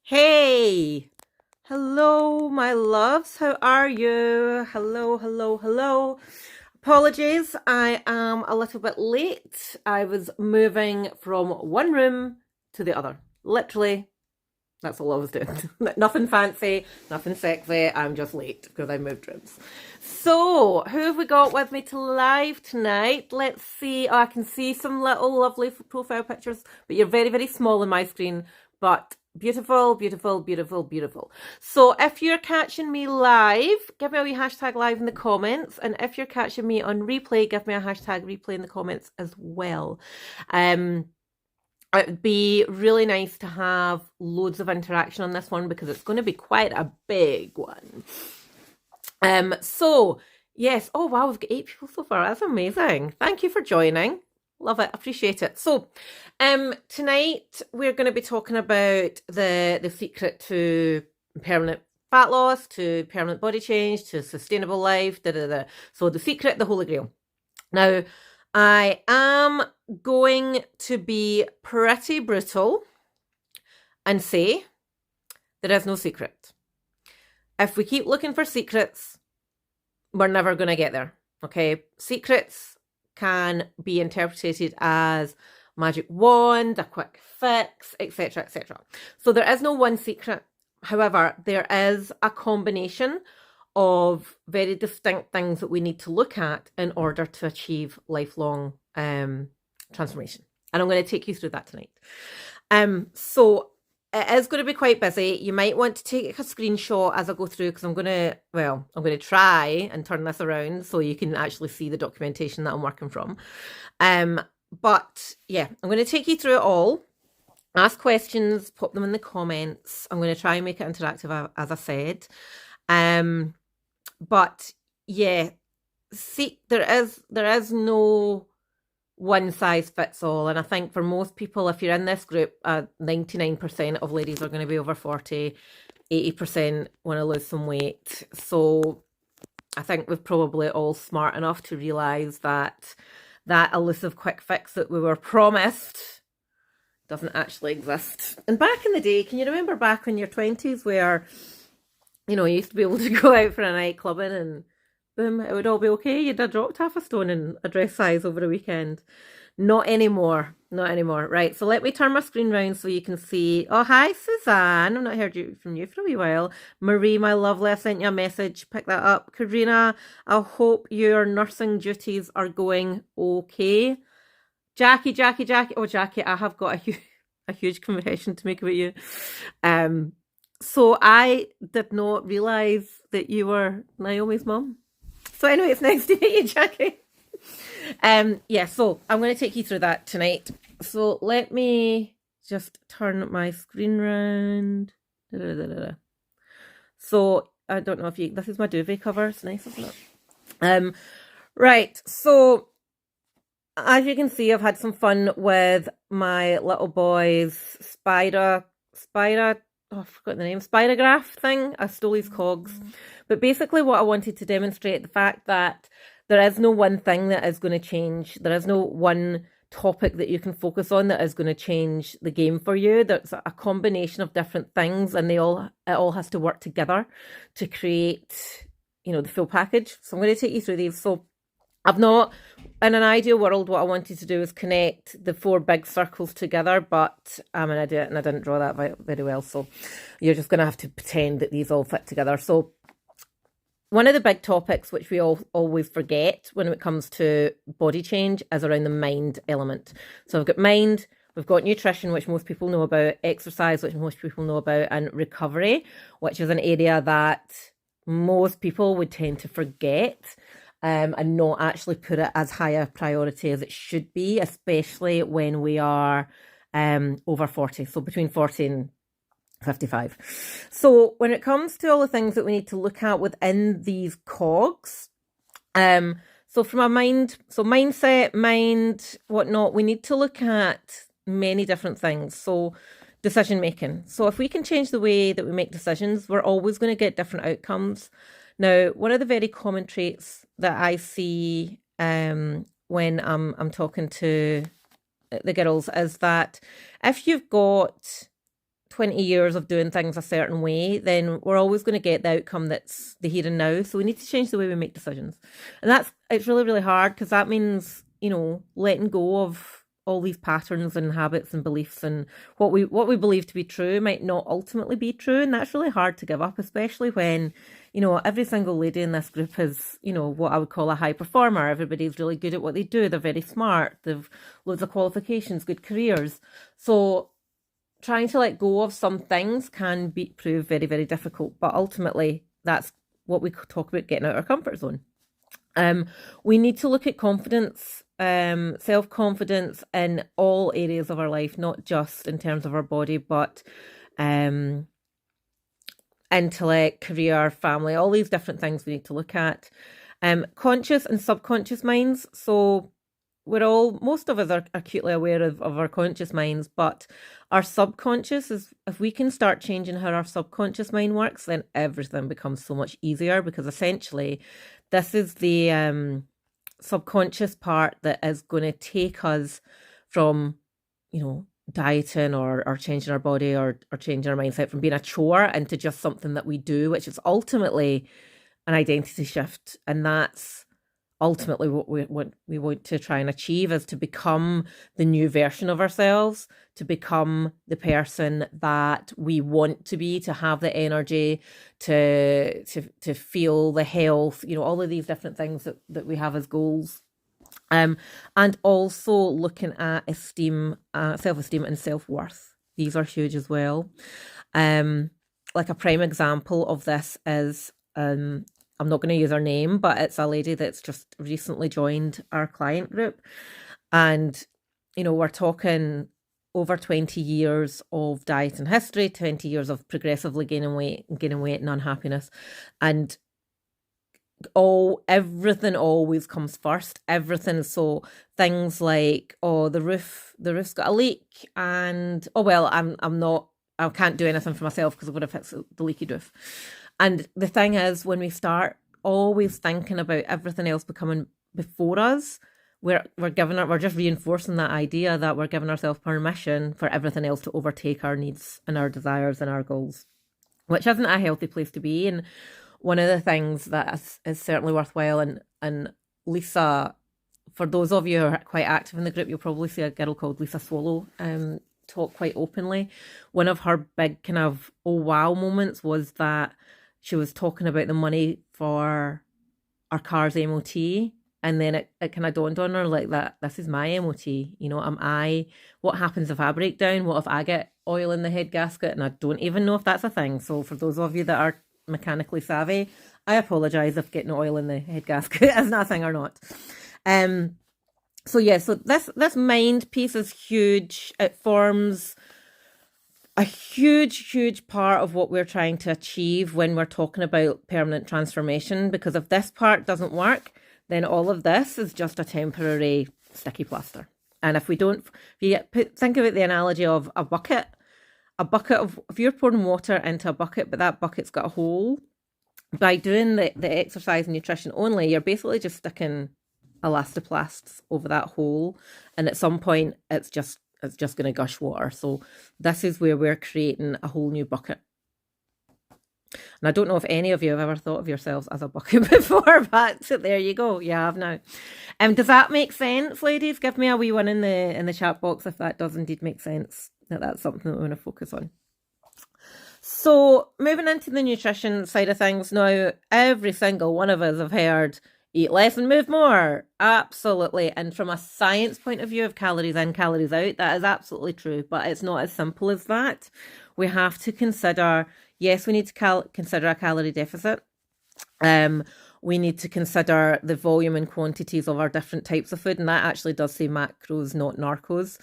Hey, hello, my loves. How are you? Hello, hello, hello. Apologies, I am a little bit late. I was moving from one room to the other. Literally, that's all I was doing. Nothing fancy, nothing sexy. I'm just late because I moved rooms. So, who have we got with me to live tonight? Let's see. Oh, I can see some little lovely profile pictures, but you're very, very small on my screen. But beautiful, beautiful, beautiful, beautiful. So if you're catching me live, give me a wee hashtag live in the comments. And if you're catching me on replay, give me a hashtag replay in the comments as well. It would be really nice to have loads of interaction on this one because it's going to be quite a big one. So yes, oh wow, we've got 8 people so far. That's amazing. Thank you for joining. Love it, appreciate it. So, tonight we're going to be talking about the secret to permanent fat loss, to permanent body change, to sustainable life. So the secret, the Holy Grail. Now, I am going to be pretty brutal and say there is no secret. If we keep looking for secrets, we're never going to get there. Okay, secrets can be interpreted as magic wand, a quick fix, etc., etc. So there is no one secret. However, there is a combination of very distinct things that we need to look at in order to achieve lifelong transformation. And I'm going to take you through that tonight. So it is going to be quite busy. You might want to take a screenshot as I go through because I'm going to try and turn this around so you can actually see the documentation that I'm working from. But yeah, I'm going to take you through it all. Ask questions, pop them in the comments. I'm going to try and make it interactive, as I said. But yeah, see, there is no one size fits all. And I think for most people, if you're in this group, 99% of ladies are going to be over 40, 80% want to lose some weight. So I think we're probably all smart enough to realize that elusive quick fix that we were promised doesn't actually exist. And back in the day, can you remember back in your 20s where, you used to be able to go out for a night clubbing and boom, it would all be okay. You'd have dropped half a stone in a dress size over a weekend. Not anymore. Not anymore. Right, so let me turn my screen round so you can see. Oh, hi, Suzanne. I've not heard from you for a wee while. Marie, my lovely, I sent you a message. Pick that up. Karina, I hope your nursing duties are going okay. Jackie. Oh, Jackie, I have got a huge confession to make about you. So I did not realise that you were Naomi's mum. So anyway, it's nice to meet you, Jackie. Yeah, so I'm going to take you through that tonight. So let me just turn my screen round. So I don't know if this is my duvet cover. It's nice, isn't it? Right, so as you can see, I've had some fun with my little boy's spider, oh, I forgot the name, spirograph thing. I stole his cogs. But basically what I wanted to demonstrate, the fact that there is no one thing that is going to change. There is no one topic that you can focus on that is going to change the game for you. There's a combination of different things and it all has to work together to create, the full package. So I'm going to take you through these. So I've not, in an ideal world, what I wanted to do is connect the 4 big circles together, but I'm an idiot and I didn't draw that very well. So you're just going to have to pretend that these all fit together. So one of the big topics, which we all always forget when it comes to body change, is around the mind element. So we've got mind, we've got nutrition, which most people know about, exercise, which most people know about, and recovery, which is an area that most people would tend to forget. And not actually put it as high a priority as it should be, especially when we are over 40, so between 40 and 55. So when it comes to all the things that we need to look at within these cogs, so from a mindset, mind, whatnot, we need to look at many different things. So decision making. So if we can change the way that we make decisions, we're always going to get different outcomes. Now, one of the very common traits that I see when I'm talking to the girls is that if you've got 20 years of doing things a certain way, then we're always going to get the outcome that's the here and now. So we need to change the way we make decisions. And it's really, really hard, because that means, letting go of all these patterns and habits and beliefs, and what we believe to be true might not ultimately be true. And that's really hard to give up, especially when, every single lady in this group is, what I would call a high performer. Everybody's really good at what they do. They're very smart. They've loads of qualifications, good careers. So trying to let go of some things can prove very, very difficult. But ultimately, that's what we talk about, getting out of our comfort zone. We need to look at confidence, self-confidence in all areas of our life, not just in terms of our body, but intellect, career, family, all these different things we need to look at. Conscious and subconscious minds. So most of us are acutely aware of our conscious minds, but our subconscious is, if we can start changing how our subconscious mind works, then everything becomes so much easier, because essentially this is the subconscious part that is going to take us from, dieting or changing our body or changing our mindset from being a chore into just something that we do, which is ultimately an identity shift. And that's ultimately what we want to try and achieve, is to become the new version of ourselves, to become the person that we want to be, to have the energy, to feel the health, all of these different things that we have as goals. And also looking at esteem, self-esteem and self-worth. These are huge as well. Like a prime example of this is, I'm not going to use her name, but it's a lady that's just recently joined our client group. And, we're talking over 20 years of diet and history, 20 years of progressively gaining weight and unhappiness. And everything always comes first. Everything. So things like, the roof's got a leak, and I can't do anything for myself because I've got to fix the leaky roof. And the thing is, when we start always thinking about everything else becoming before us, we're just reinforcing that idea that we're giving ourselves permission for everything else to overtake our needs and our desires and our goals, which isn't a healthy place to be. And one of the things that is certainly worthwhile, and Lisa, for those of you who are quite active in the group, you'll probably see a girl called Lisa Swallow talk quite openly. One of her big kind of oh wow moments was that she was talking about the money for our car's MOT, and then it kind of dawned on her like that this is my MOT. What happens if I break down? What if I get oil in the head gasket? And I don't even know if that's a thing. So for those of you that are mechanically savvy, I apologize if getting oil in the head gasket is not a thing or not. So this mind piece is huge. It forms a huge part of what we're trying to achieve when we're talking about permanent transformation, because if this part doesn't work, then all of this is just a temporary sticky plaster. And if think about the analogy of a bucket of, if you're pouring water into a bucket, but that bucket's got a hole, by doing the exercise and nutrition only, you're basically just sticking elastoplasts over that hole, and at some point it's just going to gush water. So this is where we're creating a whole new bucket. And I don't know if any of you have ever thought of yourselves as a bucket before, but there you go. You have now. Does that make sense, ladies? Give me a wee one in the chat box if that does indeed make sense, that's something that we want to focus on. So moving into the nutrition side of things now, every single one of us have heard eat less and move more. Absolutely. And from a science point of view of calories in, calories out, that is absolutely true. But it's not as simple as that. We have to consider, yes, we need to consider a calorie deficit. We need to consider the volume and quantities of our different types of food. And that actually does say macros, not narcos.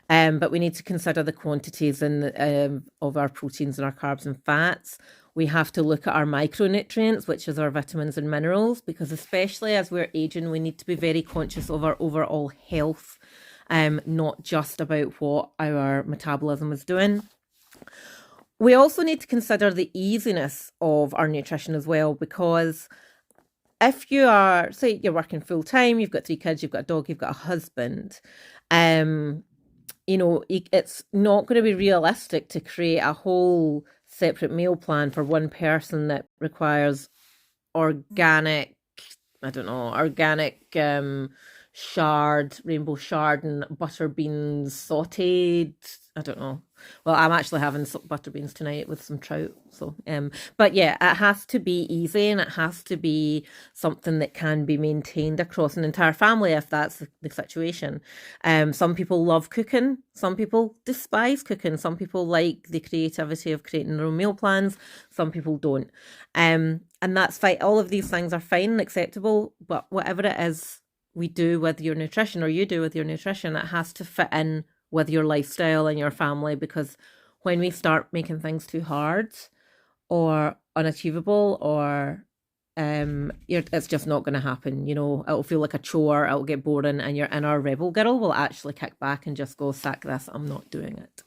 But we need to consider the quantities of our proteins and our carbs and fats. We have to look at our micronutrients, which is our vitamins and minerals, because especially as we're aging, we need to be very conscious of our overall health, not just about what our metabolism is doing. We also need to consider the easiness of our nutrition as well, because if you are, say you're working full time, you've got 3 kids, you've got a dog, you've got a husband, it's not going to be realistic to create a whole separate meal plan for one person that requires organic, I don't know, organic rainbow chard and butter beans sauteed. I don't know. Well, I'm actually having butter beans tonight with some trout. So, but yeah, it has to be easy and it has to be something that can be maintained across an entire family if that's the situation. Some people love cooking. Some people despise cooking. Some people like the creativity of creating their own meal plans. Some people don't. And that's fine. All of these things are fine and acceptable, but whatever it is we do with your nutrition or you do with your nutrition, it has to fit in with your lifestyle and your family, because when we start making things too hard or unachievable or it's just not going to happen. It'll feel like a chore, it'll get boring, and your inner rebel girl will actually kick back and just go, sack this, I'm not doing it.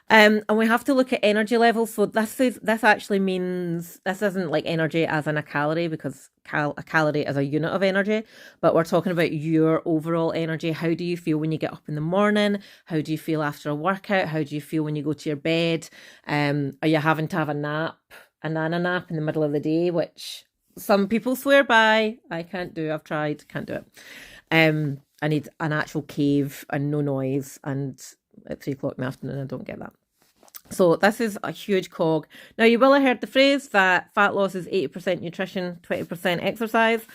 And we have to look at energy levels. So this actually means, this isn't like energy as in a calorie, because a calorie is a unit of energy, but we're talking about your overall energy. How do you feel when you get up in the morning? How do you feel after a workout? How do you feel when you go to your bed? Are you having to have a nana nap in the middle of the day, which some people swear by? I can't do. I've tried, can't do it. I need an actual cave and no noise, and at 3 o'clock in the afternoon, I don't get that. So this is a huge cog. Now, you will have heard the phrase that fat loss is 80% nutrition, 20% exercise.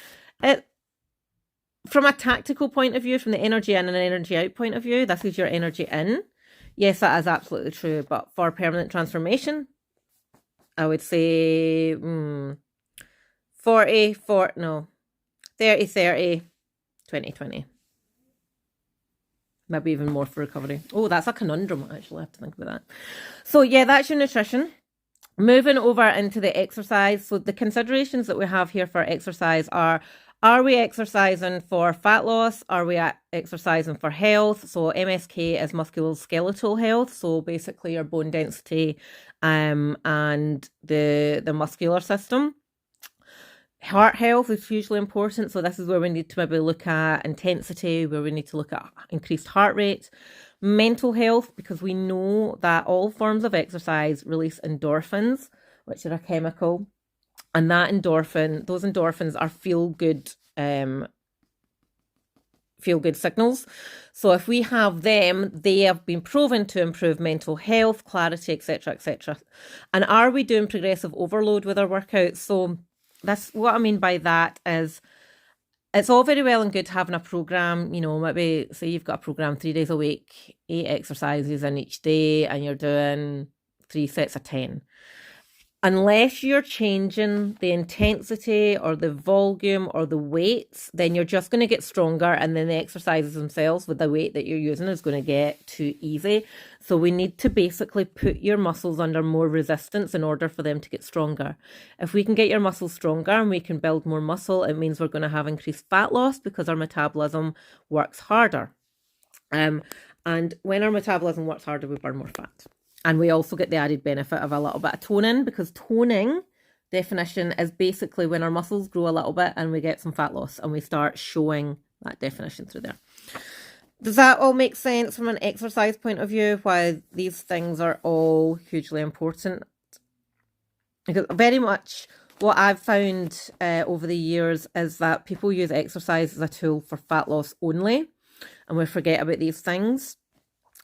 From a tactical point of view, from the energy in and an energy out point of view, this is your energy in. Yes, that is absolutely true. But for permanent transformation, I would say 30, 20. Maybe even more for recovery. Oh, that's a conundrum, actually. I have to think about that. So yeah, that's your nutrition. Moving over into the exercise. So the considerations that we have here for exercise are we exercising for fat loss? Are we exercising for health? So MSK is musculoskeletal health. So basically your bone density and the muscular system. Heart health is hugely important. So this is where we need to maybe look at intensity, where we need to look at increased heart rate. Mental health, because we know that all forms of exercise release endorphins, which are a chemical. And those endorphins are feel good signals. So if we have them, they have been proven to improve mental health, clarity, etc., etc. And are we doing progressive overload with our workouts? So that's what I mean by that is it's all very well and good having a program, maybe say you've got a program 3 days a week, 8 exercises in each day, and you're doing 3 sets of 10. Unless you're changing the intensity or the volume or the weights, then you're just going to get stronger, and then the exercises themselves with the weight that you're using is going to get too easy. So we need to basically put your muscles under more resistance in order for them to get stronger. If we can get your muscles stronger and we can build more muscle, it means we're going to have increased fat loss because our metabolism works harder. And when our metabolism works harder, we burn more fat. And we also get the added benefit of a little bit of toning, because toning definition is basically when our muscles grow a little bit and we get some fat loss, and we start showing that definition through there. Does that all make sense from an exercise point of view, why these things are all hugely important? Because very much what I've found over the years is that people use exercise as a tool for fat loss only, and we forget about these things.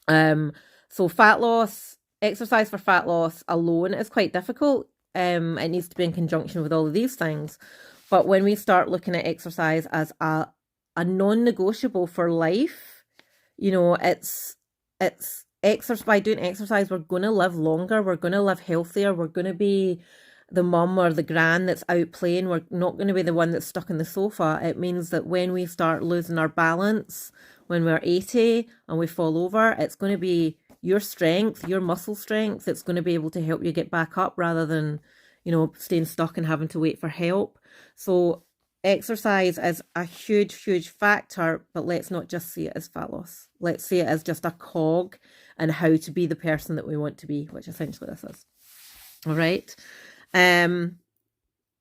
So exercise for fat loss alone is quite difficult. It needs to be in conjunction with all of these things. But when we start looking at exercise as a non-negotiable for life, it's exercise. By doing exercise, we're going to live longer. We're going to live healthier. We're going to be the mum or the gran that's out playing. We're not going to be the one that's stuck in the sofa. It means that when we start losing our balance, when we're 80 and we fall over, it's going to be your strength, your muscle strength. It's going to be able to help you get back up rather than, staying stuck and having to wait for help. So exercise is a huge, huge factor, but let's not just see it as fat loss. Let's see it as just a cog and how to be the person that we want to be, which essentially this is. All right.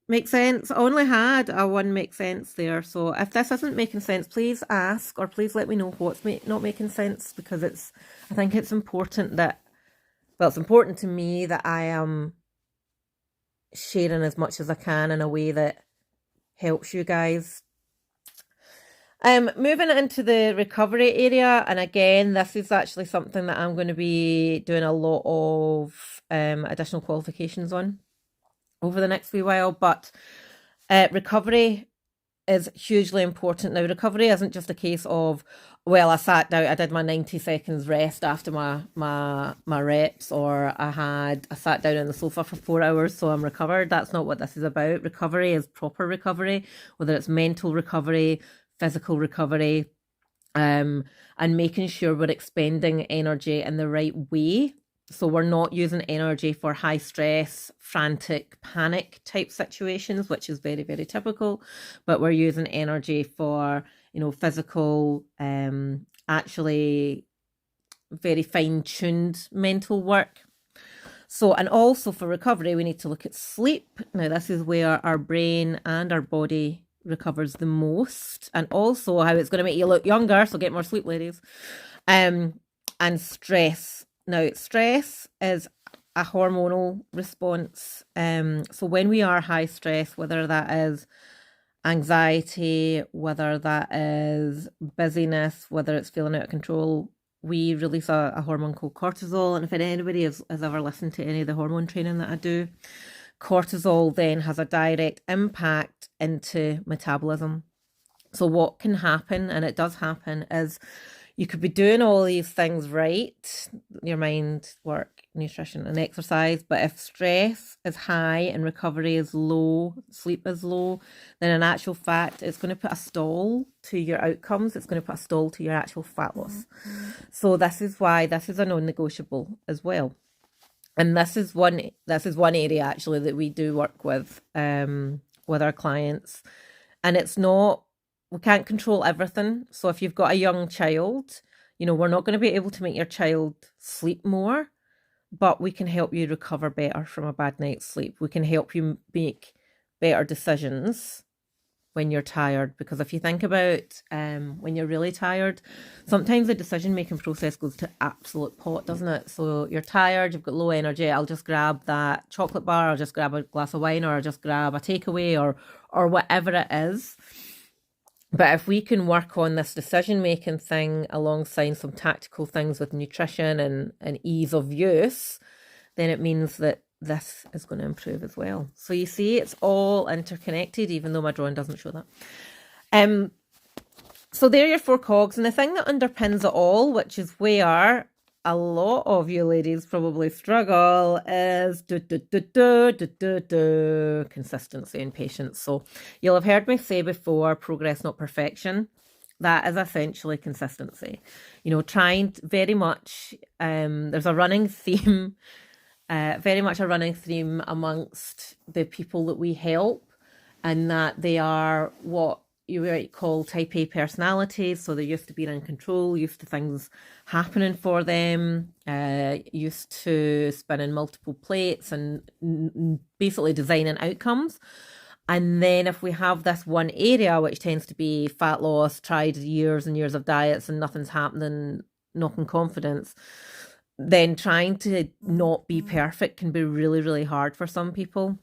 Make sense? I only had a one make sense there. So if this isn't making sense, please ask, or please let me know what's not making sense, because I think it's important that, well, it's important to me that I am sharing as much as I can in a way that helps you guys. Moving into the recovery area, and again, this is actually something that I'm going to be doing a lot of additional qualifications on over the next wee while, but recovery is hugely important. Now, recovery isn't just a case of, well, I sat down, I did my 90 seconds rest after my reps, or I sat down on the sofa for 4 hours, so I'm recovered. That's not what this is about. Recovery is proper recovery, whether it's mental recovery, physical recovery, and making sure we're expending energy in the right way. So we're not using energy for high stress, frantic, panic type situations, which is very, very typical, but we're using energy for, physical, actually very fine-tuned mental work. So, and also for recovery, we need to look at sleep. Now, this is where our brain and our body recovers the most, and also how it's going to make you look younger. So get more sleep, ladies. And stress. Now, stress is a hormonal response. So when we are high stress, whether that is anxiety, whether that is busyness, whether it's feeling out of control, we release a hormone called cortisol. And if anybody has ever listened to any of the hormone training that I do, cortisol then has a direct impact into metabolism. So what can happen, and it does happen, is you could be doing all these things right, your mind, work, nutrition, and exercise, but if stress is high and recovery is low, sleep is low, then in actual fact, it's going to put a stall to your outcomes. It's going to put a stall to your actual fat loss. So this is why this is a non-negotiable as well. And this is one area actually that we do work with our clients. And it's not, we can't control everything. So if you've got a young child, we're not going to be able to make your child sleep more, but we can help you recover better from a bad night's sleep. We can help you make better decisions when you're tired, because if you think about when you're really tired, sometimes the decision-making process goes to absolute pot, doesn't it? So you're tired, you've got low energy, I'll just grab that chocolate bar, I'll just grab a glass of wine, or I'll just grab a takeaway, or whatever it is. But if we can work on this decision-making thing alongside some tactical things with nutrition and ease of use, then it means that this is going to improve as well. So you see, it's all interconnected, even though my drawing doesn't show that. So there are your 4 cogs. And the thing that underpins it all, which is where a lot of you ladies probably struggle, is consistency and patience. So you'll have heard me say before, progress, not perfection. That is essentially consistency. Trying very much, there's a running theme, very much a running theme amongst the people that we help, and that they are what you might call type A personalities. So they're used to being in control, used to things happening for them, used to spinning multiple plates and basically designing outcomes. And then if we have this one area, which tends to be fat loss, tried years and years of diets and nothing's happening, knocking confidence, then trying to not be perfect can be really, really hard for some people.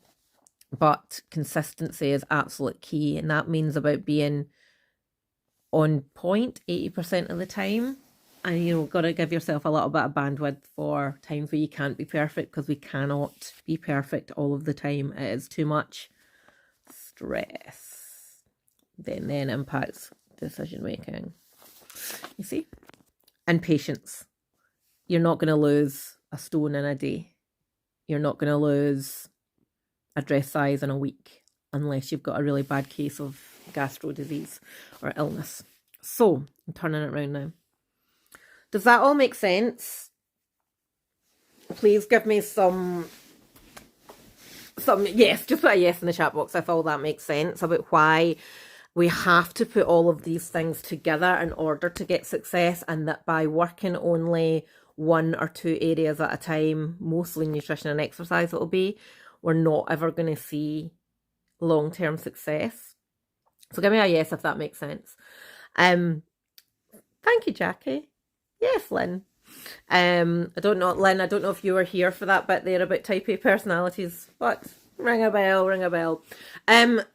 But consistency is absolute key, and that means about being on point 80% of the time. And you've got to give yourself a little bit of bandwidth for times where you can't be perfect, because we cannot be perfect all of the time. It is too much stress. Then impacts decision making. You see? And patience. You're not going to lose a stone in a day. You're not going to lose a dress size in a week unless you've got a really bad case of gastro disease or illness. So I'm turning it around now. Does that all make sense? Please give me some yes, just put a yes in the chat box if all that makes sense, about why we have to put all of these things together in order to get success, and that by working only 1 or 2 areas at a time, mostly nutrition and exercise it'll be, we're not ever going to see long-term success. So give me a yes if that makes sense. Thank you, Jackie. Yes, Lynn. I don't know, Lynn, I don't know if you were here for that bit there about type A personalities, but ring a bell, ring a bell.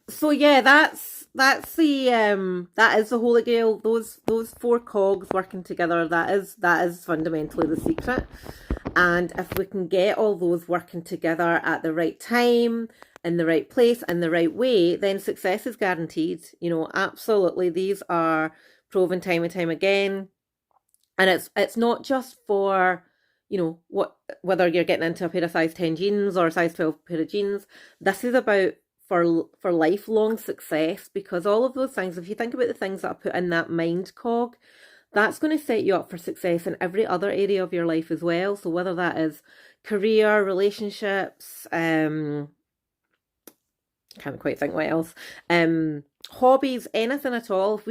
So yeah, that is the Holy Grail. Those four cogs working together, that is fundamentally the secret. And if we can get all those working together at the right time, in the right place, in the right way, then success is guaranteed. Absolutely. These are proven time and time again. And it's not just for, whether you're getting into a pair of size 10 jeans or a size 12 pair of jeans. This is about for lifelong success, because all of those things, if you think about the things that I put in that mind cog, that's going to set you up for success in every other area of your life as well. So whether that is career, relationships, can't quite think what else, hobbies, anything at all. If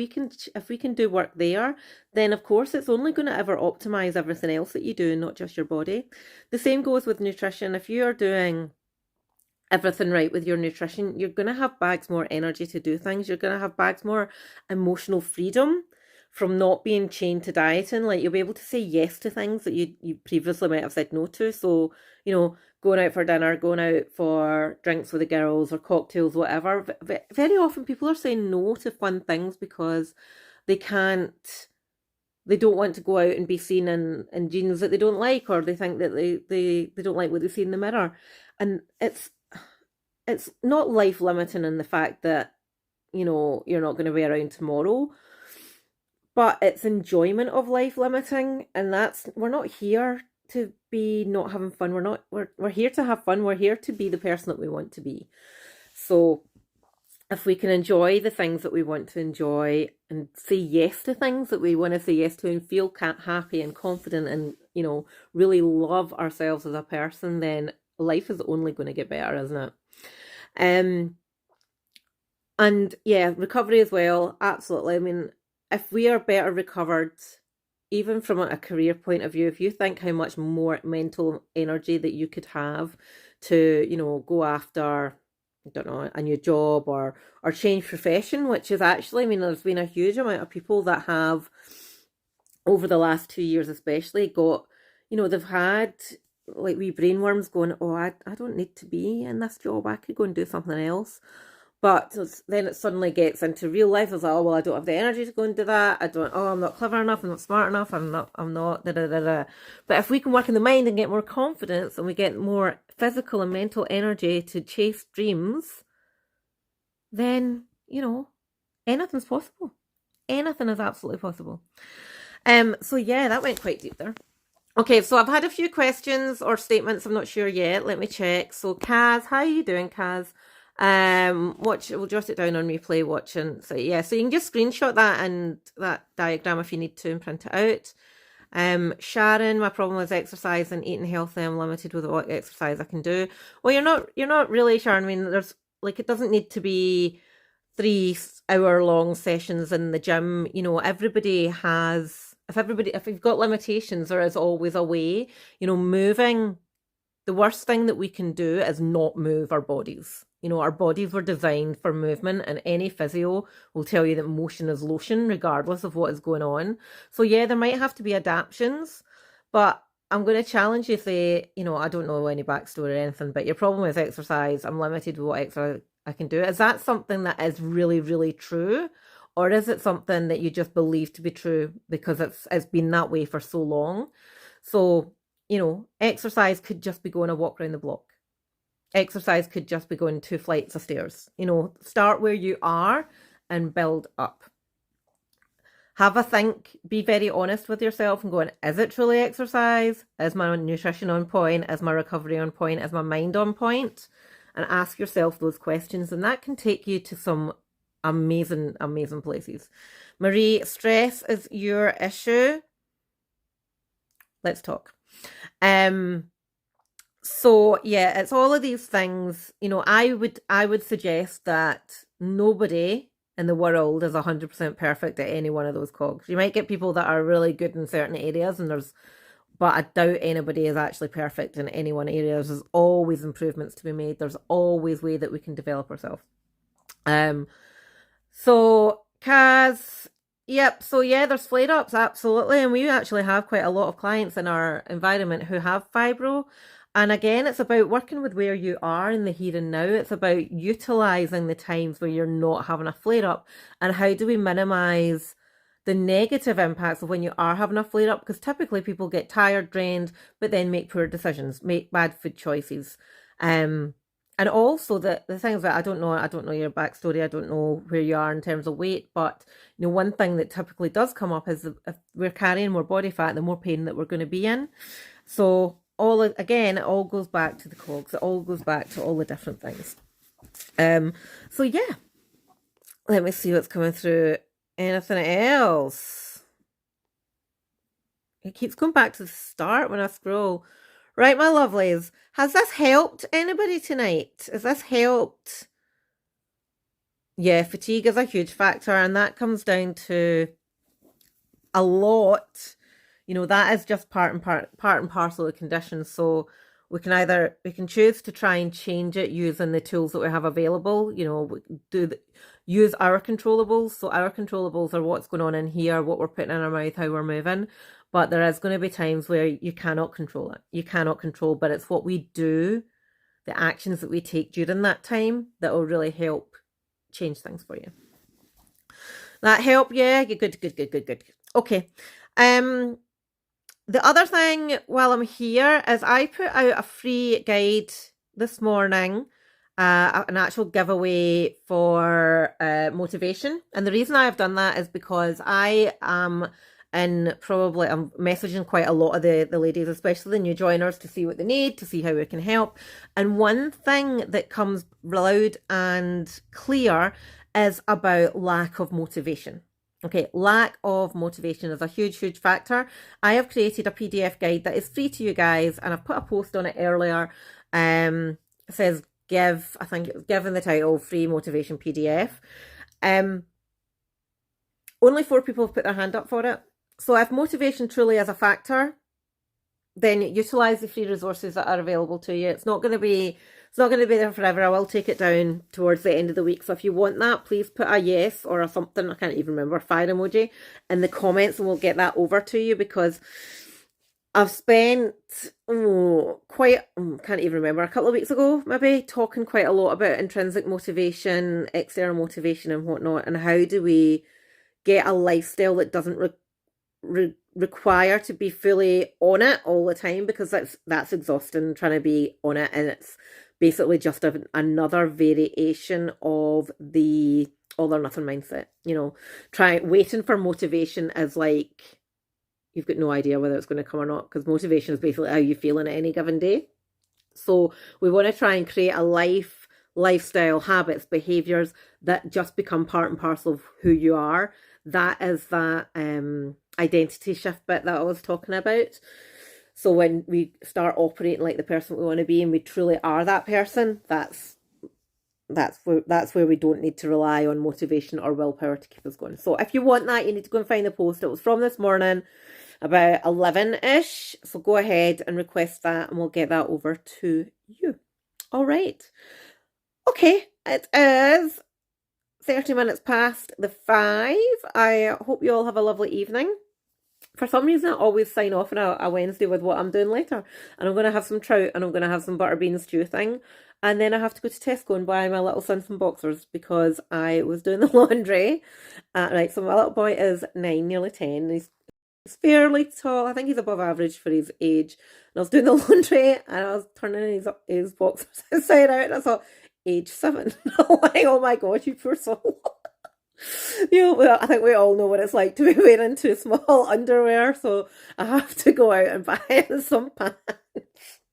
we can do work there, then of course it's only going to ever optimize everything else that you do, not just your body. The same goes with nutrition. If you're doing everything right with your nutrition, you're going to have bags more energy to do things. You're going to have bags more emotional freedom from not being chained to dieting. Like, you'll be able to say yes to things that you previously might have said no to. So, going out for dinner, going out for drinks with the girls or cocktails, whatever. Very often people are saying no to fun things because they don't want to go out and be seen in jeans that they don't like, or they think that they don't like what they see in the mirror. And it's not life limiting in the fact that, you're not going to be around tomorrow, but it's enjoyment of life limiting. And we're not here to be not having fun. We're here to have fun. We're here to be the person that we want to be. So if we can enjoy the things that we want to enjoy and say yes to things that we want to say yes to and feel happy and confident and, really love ourselves as a person, then life is only going to get better, isn't it? And yeah, recovery as well. Absolutely. I mean, if we are better recovered, even from a career point of view, if you think how much more mental energy that you could have to, go after, I don't know, a new job or change profession, which is actually, I mean, there's been a huge amount of people that have, over the last 2 years especially, got, they've had like wee brainworms going, oh, I don't need to be in this job. I could go and do something else. But then it suddenly gets into real life. It's like, oh, well, I don't have the energy to go and do that. I'm not clever enough. I'm not smart enough. I'm not, da, da, da, da. But if we can work in the mind and get more confidence and we get more physical and mental energy to chase dreams, then, anything's possible. Anything is absolutely possible. So yeah, that went quite deep there. Okay, so I've had a few questions or statements. I'm not sure yet. Let me check. So Kaz, how are you doing, Kaz? We'll jot it down on replay watching. So yeah, so you can just screenshot that and that diagram if you need to and print it out. Sharon, my problem was exercise and eating healthy. I'm limited with what exercise I can do. Well, you're not really, Sharon. I mean, there's it doesn't need to be 3-hour-long sessions in the gym. Everybody has. If you've got limitations, there is always a way. Moving. The worst thing that we can do is not move our bodies. Our bodies were designed for movement, and any physio will tell you that motion is lotion, regardless of what is going on. So yeah, there might have to be adaptations, but I'm going to challenge you to say, I don't know any backstory or anything, but your problem with exercise, I'm limited with what exercise I can do. Is that something that is really, really true? Or is it something that you just believe to be true because it's been that way for so long? So, exercise could just be going a walk around the block. Exercise could just be going 2 flights of stairs. Start where you are and build up. Have a think, be very honest with yourself and going, is it truly exercise? Is my nutrition on point? Is my recovery on point? Is my mind on point? And ask yourself those questions, and that can take you to some amazing, amazing places. Marie, stress is your issue. Let's talk. So yeah, it's all of these things. I would suggest that nobody in the world is 100% perfect at any one of those cogs. You might get people that are really good in certain areas, but I doubt anybody is actually perfect in any one area. There's always improvements to be made. There's always way that we can develop ourselves. So Kaz, yep. So yeah, there's flare-ups, absolutely, and we actually have quite a lot of clients in our environment who have fibro. And again, it's about working with where you are in the here and now. It's about utilizing the times where you're not having a flare-up, and how do we minimize the negative impacts of when you are having a flare-up? Because typically people get tired, drained, but then make poor decisions, make bad food choices. And also the things that I don't know your backstory, I don't know where you are in terms of weight, but one thing that typically does come up is if we're carrying more body fat, the more pain that we're going to be in. So again, it all goes back to the cogs. It all goes back to all the different things. So yeah, let me see what's coming through. Anything else? It keeps going back to the start when I scroll. Right, my lovelies. Has this helped anybody tonight? Has this helped? Yeah, fatigue is a huge factor, and that comes down to a lot. That is just part and parcel of the condition. So we can choose to try and change it using the tools that we have available. Use our controllables. So our controllables are what's going on in here, what we're putting in our mouth, how we're moving. But there is going to be times where you cannot control it. You cannot control, but it's what we do, the actions that we take during that time, that will really help change things for you. That help? Yeah, good. Okay. The other thing while I'm here is I put out a free guide this morning, an actual giveaway for motivation. And the reason I've done that is because I am I'm messaging quite a lot of the ladies, especially the new joiners, to see what they need, to see how we can help. And one thing that comes loud and clear is about lack of motivation. Okay, lack of motivation is a huge factor. I have created a PDF guide that is free to you guys, and I've put a post on it earlier. It says I think it was given the title free motivation PDF. Only 4 people have put their hand up for it. So if motivation truly is a factor, then utilize the free resources that are available to you. It's not going to be there forever. I will take it down towards the end of the week. So if you want that, please put a yes or a something, I can't even remember, fire emoji in the comments, and we'll get that over to you, because I've spent can't even remember, a couple of weeks ago maybe, talking quite a lot about intrinsic motivation, external motivation and whatnot, and how do we get a lifestyle that doesn't require to be fully on it all the time, because that's exhausting, trying to be on it, and it's basically just another variation of the all or nothing mindset. Waiting for motivation is like you've got no idea whether it's going to come or not, because motivation is basically how you feel in any given day. So we want to try and create a lifestyle, habits, behaviors that just become part and parcel of who you are. That is that identity shift bit that I was talking about. So when we start operating like the person we want to be, and we truly are that person, that's where we don't need to rely on motivation or willpower to keep us going. So if you want that, you need to go and find the post. It was from this morning, about 11-ish. So go ahead and request that, and we'll get that over to you. All right. Okay, it is 30 minutes past the 5. I hope you all have a lovely evening. For some reason, I always sign off on a Wednesday with what I'm doing later. And I'm going to have some trout, and I'm going to have some butter bean stew thing. And then I have to go to Tesco and buy my little son some boxers, because I was doing the laundry. Right, so my little boy is 9, nearly 10. He's fairly tall. I think he's above average for his age. And I was doing the laundry, and I was turning his boxers inside out, and I thought, age 7. Like, oh my god, you poor soul. I think we all know what it's like to be wearing too small underwear, so I have to go out and buy some pants.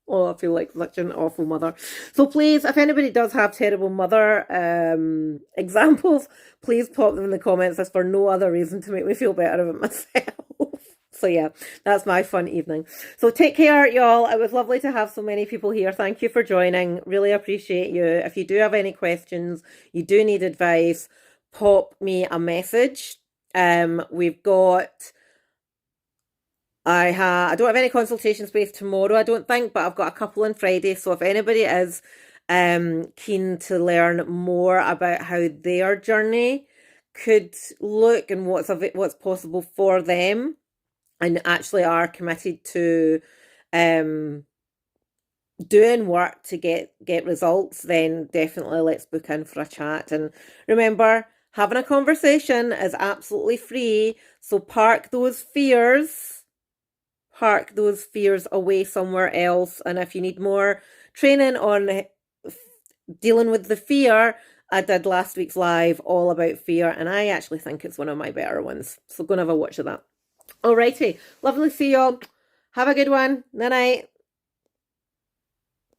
Oh, I feel like such an awful mother. So please, if anybody does have terrible mother examples, please pop them in the comments. That's for no other reason to make me feel better about myself. So yeah, that's my fun evening. So take care, y'all. It was lovely to have so many people here. Thank you for joining. Really appreciate you. If you do have any questions, you do need advice, pop me a message. We've got... I don't have any consultation space tomorrow, I don't think, but I've got a couple on Friday. So if anybody is keen to learn more about how their journey could look and what's possible for them, and actually are committed to doing work to get results, then definitely let's book in for a chat. And remember, having a conversation is absolutely free, so park those fears away somewhere else. And if you need more training on dealing with the fear, I did last week's live all about fear, and I actually think it's one of my better ones, so go and have a watch of that. Alrighty, lovely to see you all. Have a good one. Night night.